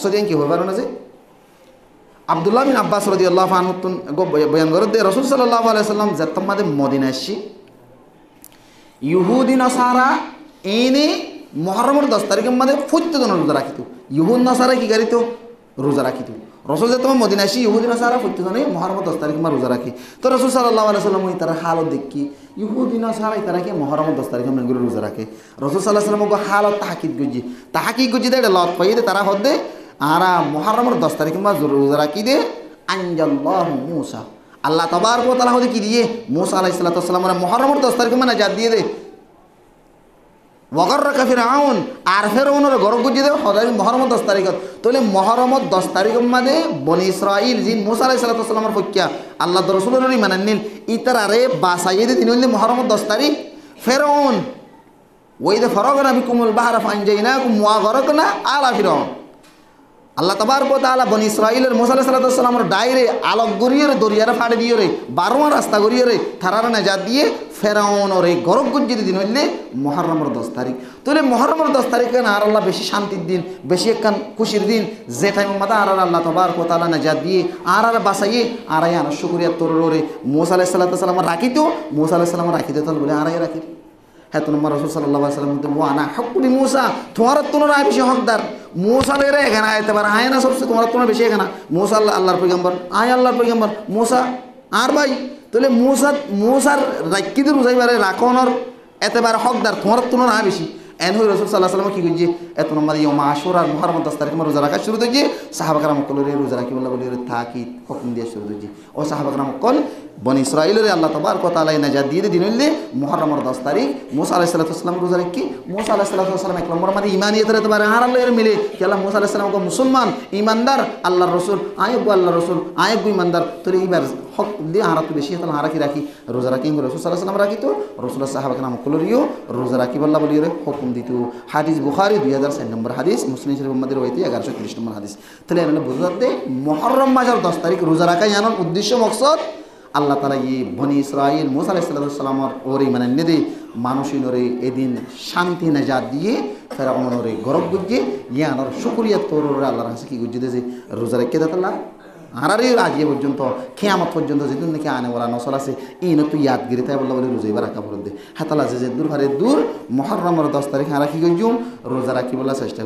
সদিয়ান কি হয়ে পারো না যে আব্দুল্লাহ বিন আব্বাস রাদিয়াল্লাহু আনহু বয়ান করে দে রাসূল সাল্লাল্লাহু আলাইহি ওয়াসাল্লাম যতমাদে মদিনা আসি ইহুদি নাসারা এনে মুহররমের 10 তারিখের মধ্যে প্রত্যেকজন রোজা রাখিত ইহুদ নাসারা কি করিত রোজা রাখিত রাসূল যতম মদিনা আসি ইহুদি নাসারা প্রত্যেকজনে মুহররমের 10 তারিখের মধ্যে রোজা রাখে তো রাসূল সাল্লাল্লাহু আলাইহি ওয়াসাল্লাম তার হালত দেখি ইহুদি নাসারা তারা কি মুহররমের 10 তারিখের মধ্যে রোজা রাখে রাসূল সাল্লাল্লাহু আলাইহি ওয়াসাল্লাম হালত তাহাকিক গুজি দে লত পাইয়ে তারা হদে আরা মুহররমের 10 তারিখের মধ্যে রোজা রাখি দে আনজাল্লাহু মূসা আল্লাহ তাবারক ওয়া তাআলা হদে কি দিয়ে মূসা আলাইহিস সালাতু ওয়াস সালামের মুহররমের 10 তারিখের মধ্যে নাজাত দিয়ে দে ওয়াগাররাকা ফিরআউন আর ফিরআউনের গরব গুজি দে হদাই মুহররমের 10 তারিখ তাহলে মুহররমের 10 তারিখের মধ্যে বনি ইসরাইল জিন মূসা আলাইহিস সালাতু ওয়াস সালামের পক্ষে আল্লাহর রাসূলের ইমান নিল ইতারারে বাসাইয়ে দে দিন হইলে মুহররমের 10 তারিখ ফিরআউন ওয়াইদা ফারাগনা বিকুমুল বাহরা ফানজাইনাকুম ওয়া গারাকনা আলা ফিরআউন আল্লাহ তাবারক ওয়া তাআলা বনি ইসরাইলের মূসা আলাইহিস সালাতু ওয়াস সালামের ডাইরে আলোক গরিয়ে দরিয়ারে ফাড়ে দিয়ে রে 12 রাস্তা গরিয়ে রে থারারে নাজাত দিয়ে ফেরাউনের এই গরব গুজি দিন হইলে মুহররমের 10 তারিখ তাহলে মুহররমের 10 তারিখে আর আল্লাহ বেশি শান্তির দিন বেশি একখান খুশির দিন যে টাইমের মধ্যে আর আল্লাহ তাবারক ওয়া তাআলা নাজাত দিয়ে আর বাসাইয়ে আর আনা শুকরিয়া তোরে মূসা আলাইহিস সালাতু ওয়াস সালাম রাখিতো মূসা আলাইহিস সালাম রাখিতে তাহলে বলে আর রাখি হ্যাঁ তো নম্বর রাসূল সাল্লাল্লাহু আলাইহি ওয়াসাল্লাম বলতে ওয়ানা হকুলি মূসা তোমার তোমরা বেশি হকদার মূসা রে এখানে আইতে পারে আয় না সবচেয়ে তোমরা বেশি এখানে মূসা আল্লাহর পয়গম্বর আয় আল্লাহর পয়গম্বর মূসা আর ভাই তাহলে মূসার রাখিতে রোজাইবারে রাখনের এতবারে হকদার তোমার বেশি এন হই রাসূল সাল্লাল্লাহু আলাইহি ওয়াসাল্লাম কি কইছে এত নম্বর ইয়মা আশুরা মুহররম 10 তারিখে রোজা রাখা শুরু হইছে সাহাবা کرام কলরে রোজা রাখি বলা বলি তাকিদ হুকুম দিয়ে শুরু হইছে ও সাহাবা کرام কল বনি ইসরাইলের আল্লাহ তাবারক ওয়া তাআলা নাজাত দিয়ে দিন হইলে মুহররমের 10 তারিখ মূসা আলাইহিস সালাতু ওয়াস সালাম রোজা রাখি মূসা আলাইহিস সালাতু ওয়াস সালাম এক নম্বর মানে ঈমানিয়তের এতবারে আর আল্লাহর মিলে কি আল্লাহ মূসা আলাইহিস সালাম কো মুসলমান ঈমানদার আল্লাহর রাসূল আয়েব আল্লাহর রাসূল আয়েব ঈমানদার তোরে এইবার হক দিয়ে আর তো বেশি তাহলে আর কি রাখি রোজা রাখি রাসূল সাল্লাল্লাহু আলাইহি ওয়াসাল্লাম রাখি তো রাসূলুল্লাহ সাহাবা کرام কলরিও রোজা রাখি বলা বলি রে হুকুম দিত হাদিস বুখারী 2006 নম্বর হাদিস মুসলিম শরীফ মধ্যে রয়েছে 1130 নম্বর হাদিস তাহলে এখানে বুঝাতে মুহররম মাসের 10 তারিখ রোজা রাখা জানার উদ্দেশ্য মকসদ আল্লাহ তাআলা এই বনি ইসরাইল মূসা আলাইহিস সালামের ওরে মানে নেদে মানুষিনরে এদিন শান্তি নাজাত দিয়ে ফেরাউনের গরব গুজি ইয়ানোর শুকরিয়া তোরে আল্লাহর কাছে কি গুজি দেছে রোজা রেখে দাতাল্লাহ আরারে আজ পর্যন্ত কিয়ামত পর্যন্ত যেদিন নাকি আনে ওরা নসল আছে ইন তো ইয়াদগিরি তাই বললা বলে রোজা রাখা পড়ে দে হাতালা যে দূর ভারে দূর মুহররমের 10 তারিখ আর কি গইজুম রোজা রাখি বলা চেষ্টা